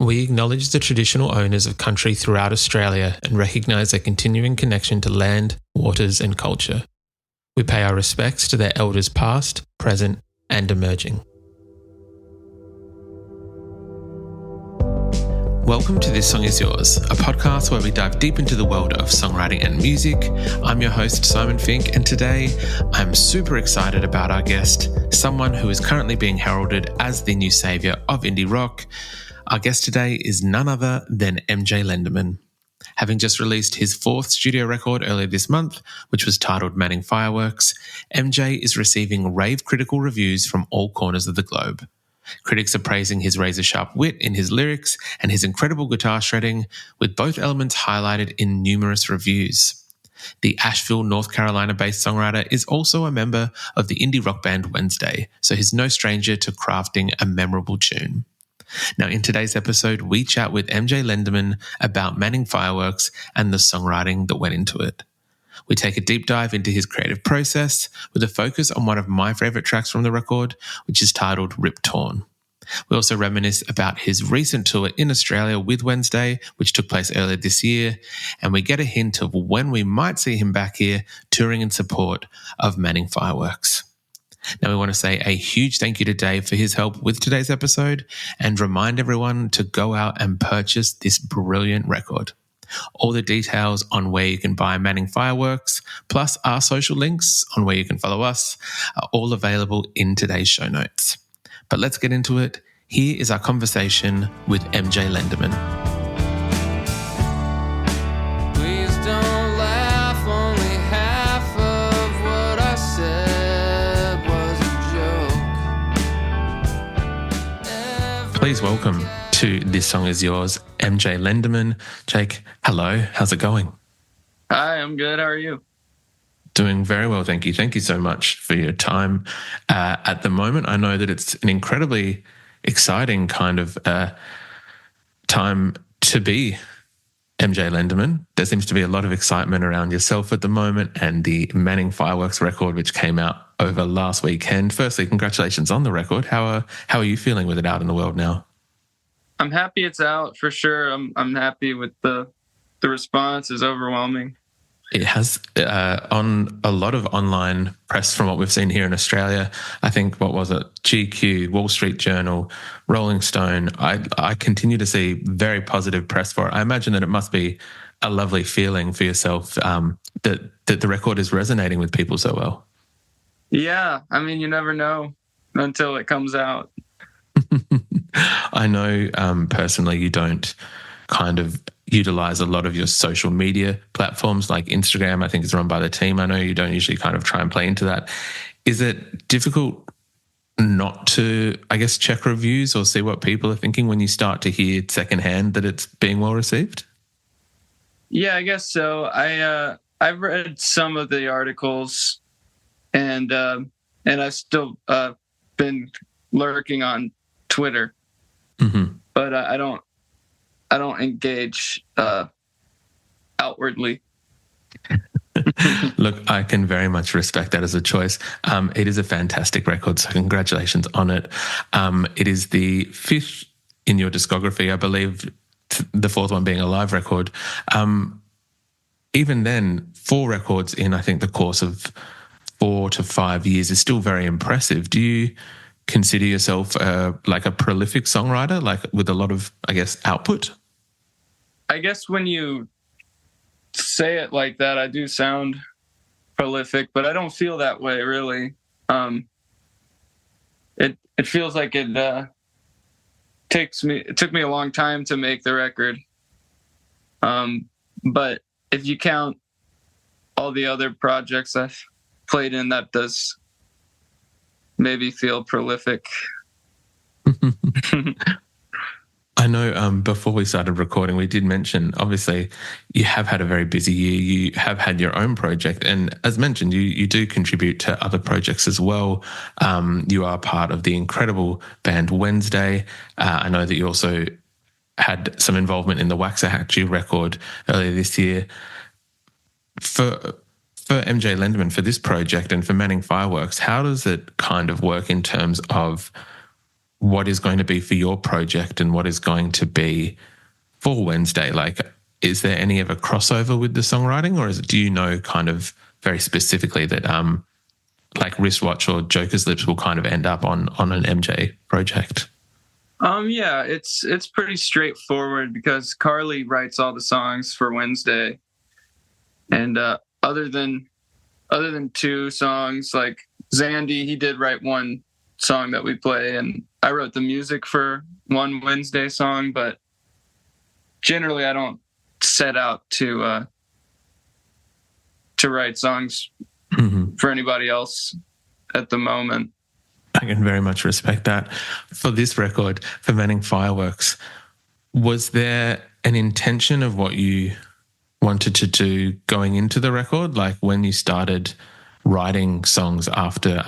We acknowledge the traditional owners of country throughout Australia and recognise their continuing connection to land, waters and culture. We pay our respects to their elders past, present and emerging. Welcome to This Song Is Yours, a podcast where we dive deep into the world of songwriting and music. I'm your host, Simon Fink, and today I'm super excited about our guest, someone who is currently being heralded as the new saviour of indie rock. Our guest today is none other than MJ Lenderman. Having just released his fourth studio record earlier this month, which was titled Manning Fireworks, MJ is receiving rave critical reviews from all corners of the globe. Critics are praising his razor-sharp wit in his lyrics and his incredible guitar shredding, with both elements highlighted in numerous reviews. The Asheville, North Carolina-based songwriter is also a member of the indie rock band Wednesday, so he's no stranger to crafting a memorable tune. Now, in today's episode, we chat with MJ Lenderman about Manning Fireworks and the songwriting that went into it. We take a deep dive into his creative process with a focus on one of my favourite tracks from the record, which is titled Rip Torn. We also reminisce about his recent tour in Australia with Wednesday, which took place earlier this year, and we get a hint of when we might see him back here touring in support of Manning Fireworks. Now, we want to say a huge thank you to Dave for his help with today's episode and remind everyone to go out and purchase this brilliant record. All the details on where you can buy Manning Fireworks, plus our social links on where you can follow us, are all available in today's show notes. But let's get into it. Here is our conversation with MJ Lenderman. Please welcome to This Song Is Yours, MJ Lenderman. Jake, hello. How's it going? Hi, I'm good. How are you? Doing very well, thank you. Thank you so much for your time at the moment. I know that it's an incredibly exciting kind of time to be MJ Lenderman. There seems to be a lot of excitement around yourself at the moment and the Manning Fireworks record, which came out over last weekend. Firstly, congratulations on the record. How are you feeling with it out in the world now? I'm happy it's out for sure. I'm happy with the response is overwhelming. It has on a lot of online press from what we've seen here in Australia. I think, what was it? GQ, Wall Street Journal, Rolling Stone. I continue to see very positive press for it. I imagine that it must be a lovely feeling for yourself that the record is resonating with people so well. Yeah, I mean, you never know until it comes out. I know personally you don't kind of utilize a lot of your social media platforms like Instagram. I think it's run by the team. I know you don't usually kind of try and play into that. Is it difficult not to, I guess, check reviews or see what people are thinking when you start to hear secondhand that it's being well received? Yeah, I guess so. I've read some of the articles and I've still been lurking on Twitter, but I don't engage outwardly. Look, I can very much respect that as a choice. It is a fantastic record, so congratulations on it. It is the fifth in your discography, I believe, the fourth one being a live record. Even then, 4 records in, I think, the course of 4 to 5 years is still very impressive. Do you consider yourself like a prolific songwriter, like with a lot of, I guess, output? I guess when you say it like that, I do sound prolific, but I don't feel that way really. It feels like it took me a long time to make the record. But if you count all the other projects I've played in, that does maybe feel prolific. I know before we started recording, we did mention, obviously, you have had a very busy year. You have had your own project. And as mentioned, you do contribute to other projects as well. You are part of the incredible band Wednesday. I know that you also had some involvement in the Waxahachie record earlier this year. For MJ Lenderman, for this project and for Manning Fireworks, how does it kind of work in terms of what is going to be for your project and what is going to be for Wednesday? Like, is there any of a crossover with the songwriting, or do you know kind of very specifically that like Wristwatch or Joker's Lips will kind of end up on an MJ project? Yeah, it's pretty straightforward because Carly writes all the songs for Wednesday, and other than 2 songs, like Zandy, he did write one song that we play, and I wrote the music for one Wednesday song, but generally I don't set out to write songs for anybody else at the moment. I can very much respect that. For this record, for Manning Fireworks, was there an intention of what you wanted to do going into the record? Like when you started writing songs after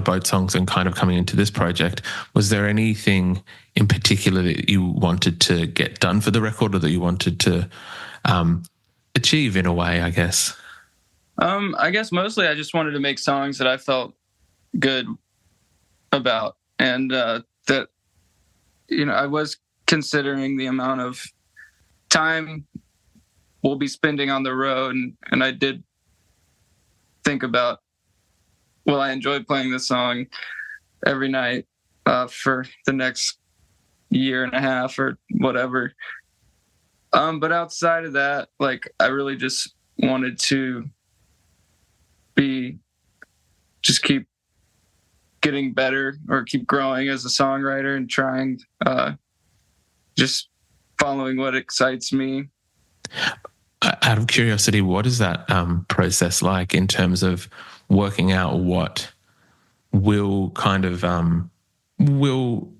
Boat Songs and kind of coming into this project, was there anything in particular that you wanted to get done for the record, or that you wanted to achieve in a way, I guess? I guess mostly I just wanted to make songs that I felt good about, and that, you know, I was considering the amount of time we'll be spending on the road, and I did think about, well, I enjoy playing this song every night for the next year and a half or whatever. But outside of that, like, I really just wanted to keep getting better or keep growing as a songwriter and trying, just following what excites me. Out of curiosity, what is that process like in terms of working out what will kind of will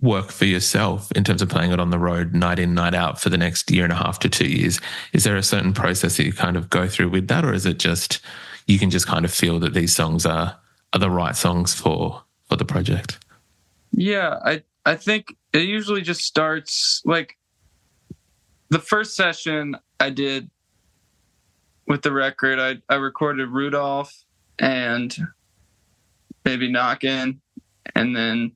work for yourself in terms of playing it on the road night in, night out for the next 1.5 to 2 years? Is there a certain process that you kind of go through with that, or is it just you can just kind of feel that these songs are the right songs for the project? Yeah, I think it usually just starts, like, the first session I did with the record, I recorded Rudolph and maybe Knockin', and then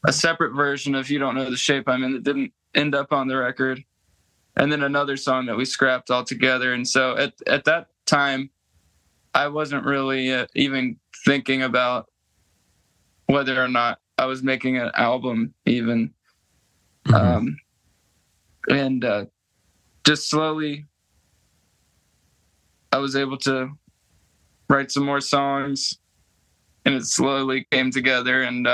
a separate version of You Don't Know the Shape I'm In that didn't end up on the record, and then another song that we scrapped altogether. And so at that time, I wasn't really even thinking about whether or not I was making an album even. And just slowly I was able to write some more songs, and it slowly came together. And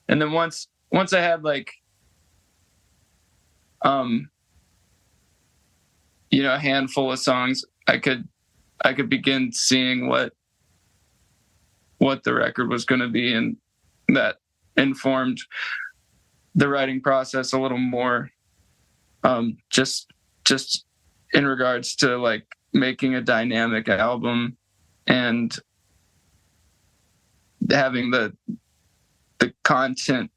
then once I had, like, you know, a handful of songs, I could begin seeing what the record was going to be, and that informed the writing process a little more. Just in regards to, like, making a dynamic album and having the content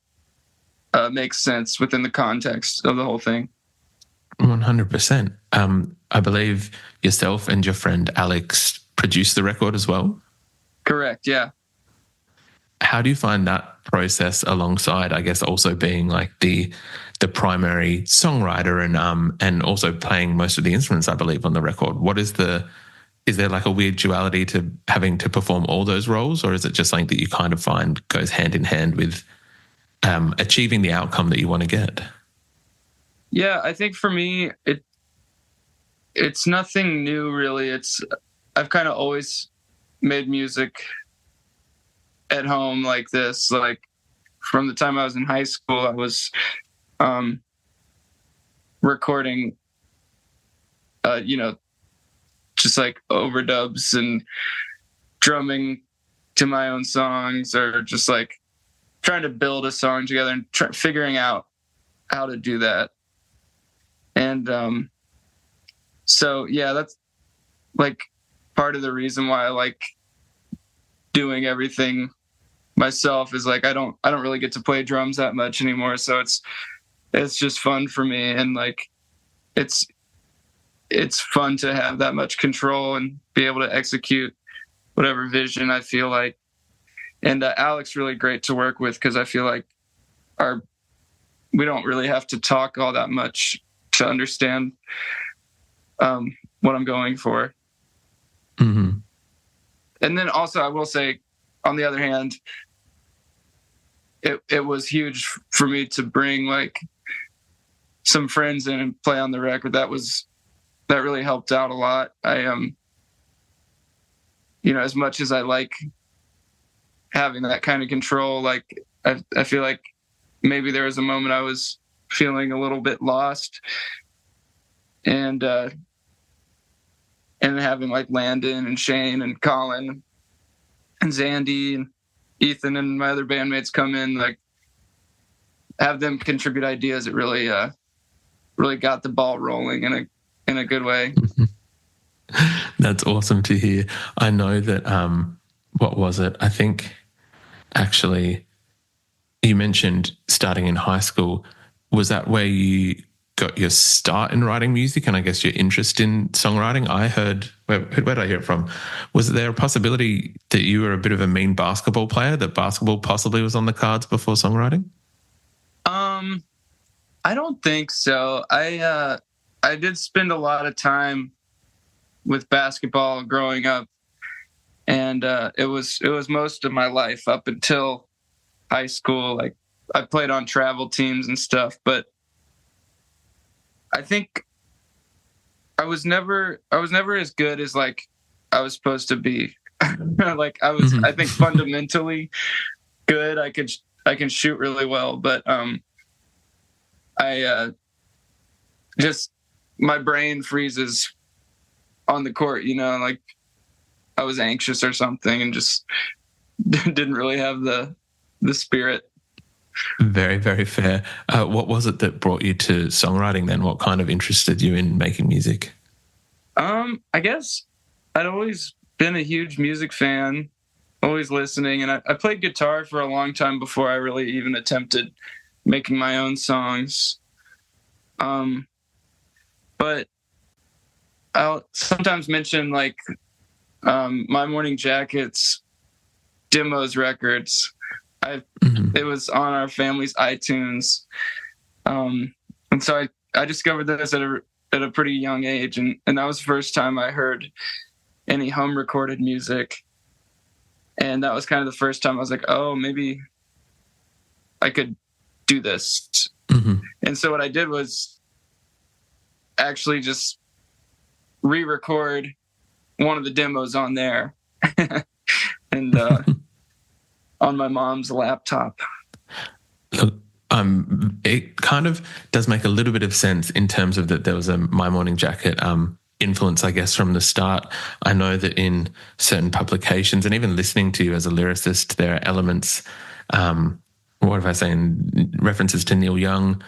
make sense within the context of the whole thing. 100%. I believe yourself and your friend Alex produced the record as well? Correct, yeah. How do you find that process alongside, I guess, also being like the primary songwriter and also playing most of the instruments, I believe, on the record? Is there like a weird duality to having to perform all those roles, or is it just something that you kind of find goes hand in hand with achieving the outcome that you want to get? Yeah, I think for me, it's nothing new, really. I've kind of always made music at home like this. Like, from the time I was in high school, I was recording, you know, just like overdubs and drumming to my own songs, or just like trying to build a song together and figuring out how to do that. And so, yeah, that's like part of the reason why I like doing everything myself, is like I don't really get to play drums that much anymore, so it's just fun for me, and like it's fun to have that much control and be able to execute whatever vision I feel like And Alex really great to work with because I feel like we don't really have to talk all that much to understand what I'm going for. Mm-hmm. And then also I will say, on the other hand, it was huge for me to bring like some friends in and play on the record. That really helped out a lot. I as much as I like having that kind of control, like I feel like maybe there was a moment I was feeling a little bit lost, and having like Landon and Shane and Colin and Zandy and Ethan and my other bandmates come in, like have them contribute ideas. It really got the ball rolling in a good way. That's awesome to hear. I know that, what was it? I think actually you mentioned starting in high school. Was that where you got your start in writing music and I guess your interest in songwriting? I heard, where did I hear it from? Was there a possibility that you were a bit of a mean basketball player, that basketball possibly was on the cards before songwriting? I don't think so. I did spend a lot of time with basketball growing up, and it was most of my life up until high school. Like I played on travel teams and stuff, but I think I was never as good as like I was supposed to be. Like I was, I think fundamentally good. I can shoot really well, but I just my brain freezes on the court, like I was anxious or something and just didn't really have the spirit. Very, very fair. What was it that brought you to songwriting then? What kind of interested you in making music? I guess I'd always been a huge music fan, always listening, and I played guitar for a long time before I really even attempted making my own songs. But I'll sometimes mention like My Morning Jacket's Demos records. It was on our family's iTunes, and so I discovered this at a pretty young age, and that was the first time I heard any home recorded music, and that was kind of the first time I was like, oh, maybe I could do this. And so what I did was actually just re-record one of the demos on there and on my mom's laptop. Look, it kind of does make a little bit of sense in terms of that there was a My Morning Jacket influence, I guess, from the start. I know that in certain publications and even listening to you as a lyricist, there are elements, what have I saying, references to Neil Young,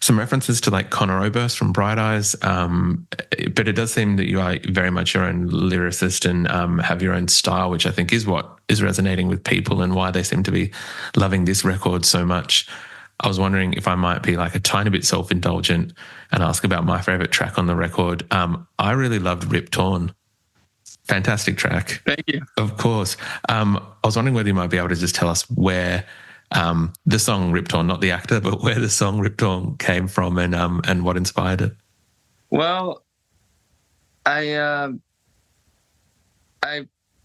some references to like Conor Oberst from Bright Eyes, but it does seem that you are very much your own lyricist and have your own style, which I think is what is resonating with people and why they seem to be loving this record so much. I was wondering if I might be like a tiny bit self-indulgent and ask about my favourite track on the record. I really loved Rip Torn. Fantastic track. Thank you. Of course. I was wondering whether you might be able to just tell us where the song Rip Torn, not the actor, but where the song Rip Torn came from and what inspired it. Well, I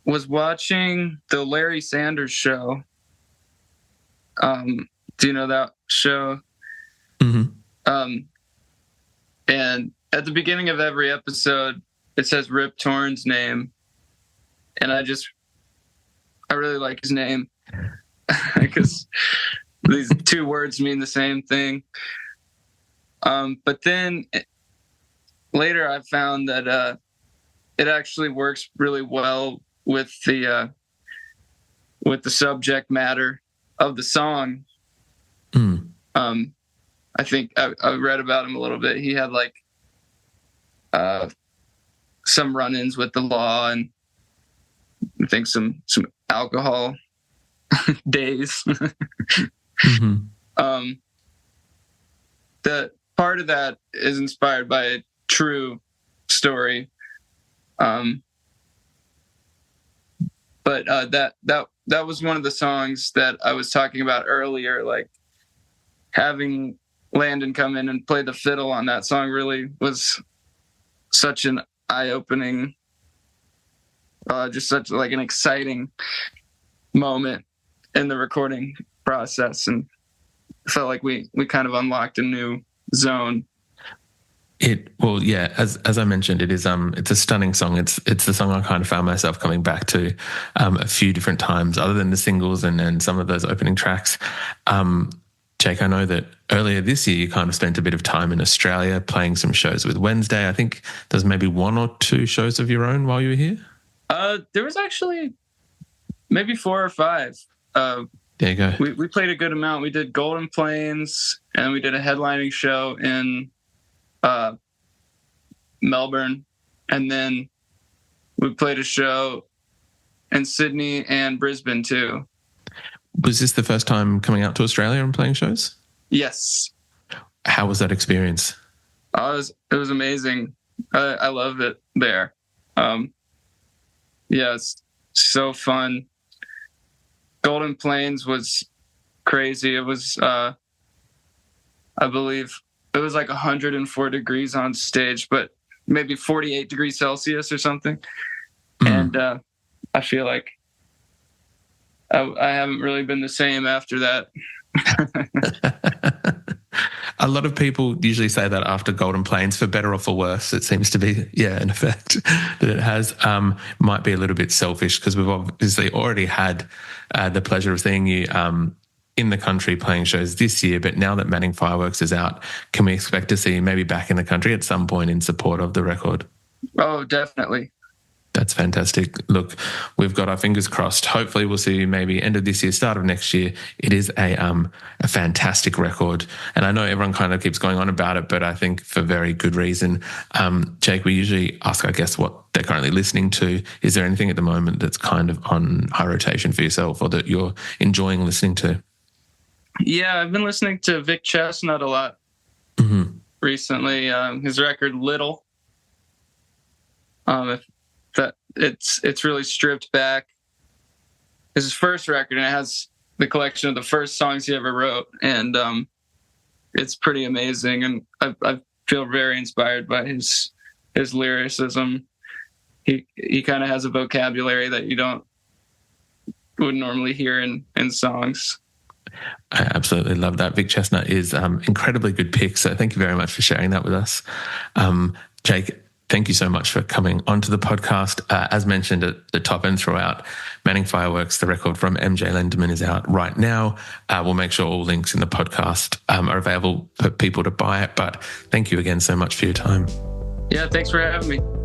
was watching the Larry Sanders Show. Do you know that show? And at the beginning of every episode, it says Rip Torn's name, and I really like his name because these two words mean the same thing. But then later I found that it actually works really well with the subject matter of the song. I think I read about him a little bit. He had like some run-ins with the law and I think some alcohol days. The part of that is inspired by a true story. But that was one of the songs that I was talking about earlier. Like having Landon come in and play the fiddle on that song really was such an eye-opening, just such like an exciting moment in the recording process, and felt like we kind of unlocked a new zone. As I mentioned, it's a stunning song. It's the song I kind of found myself coming back to a few different times, other than the singles and some of those opening tracks. Jake, I know that earlier this year you kind of spent a bit of time in Australia playing some shows with Wednesday. I think there's maybe 1 or 2 shows of your own while you were here. There was actually maybe 4 or 5. There you go. We played a good amount. We did Golden Plains, and we did a headlining show in Melbourne, and then we played a show in Sydney and Brisbane too. Was this the first time coming out to Australia and playing shows? Yes. How was that experience? It was amazing. I love it there. It's so fun. Golden Plains was crazy. It was, I believe, it was like 104 degrees on stage, but maybe 48 degrees Celsius or something. And I feel like I haven't really been the same after that. A lot of people usually say that after Golden Plains, for better or for worse. It seems to be, an effect that it has. Might be a little bit selfish because we've obviously already had the pleasure of seeing you in the country playing shows this year, but now that Manning Fireworks is out, can we expect to see you maybe back in the country at some point in support of the record? Oh, definitely. That's fantastic. Look, we've got our fingers crossed. Hopefully we'll see you maybe end of this year, start of next year. It is a fantastic record. And I know everyone kind of keeps going on about it, but I think for very good reason. Jake, we usually ask our guests what they're currently listening to. Is there anything at the moment that's kind of on high rotation for yourself or that you're enjoying listening to? Yeah, I've been listening to Vic Chestnut a lot recently. His record Little. It's really stripped back. It's his first record, and it has the collection of the first songs he ever wrote, and it's pretty amazing. And I feel very inspired by his lyricism. He kind of has a vocabulary that you wouldn't normally hear in songs. I absolutely love that. Vic Chestnut is incredibly good pick, so thank you very much for sharing that with us. Jake, thank you so much for coming onto the podcast. As mentioned at the top and throughout, Manning Fireworks, the record from MJ Lenderman, is out right now. We'll make sure all links in the podcast are available for people to buy it. But thank you again so much for your time. Yeah, thanks for having me.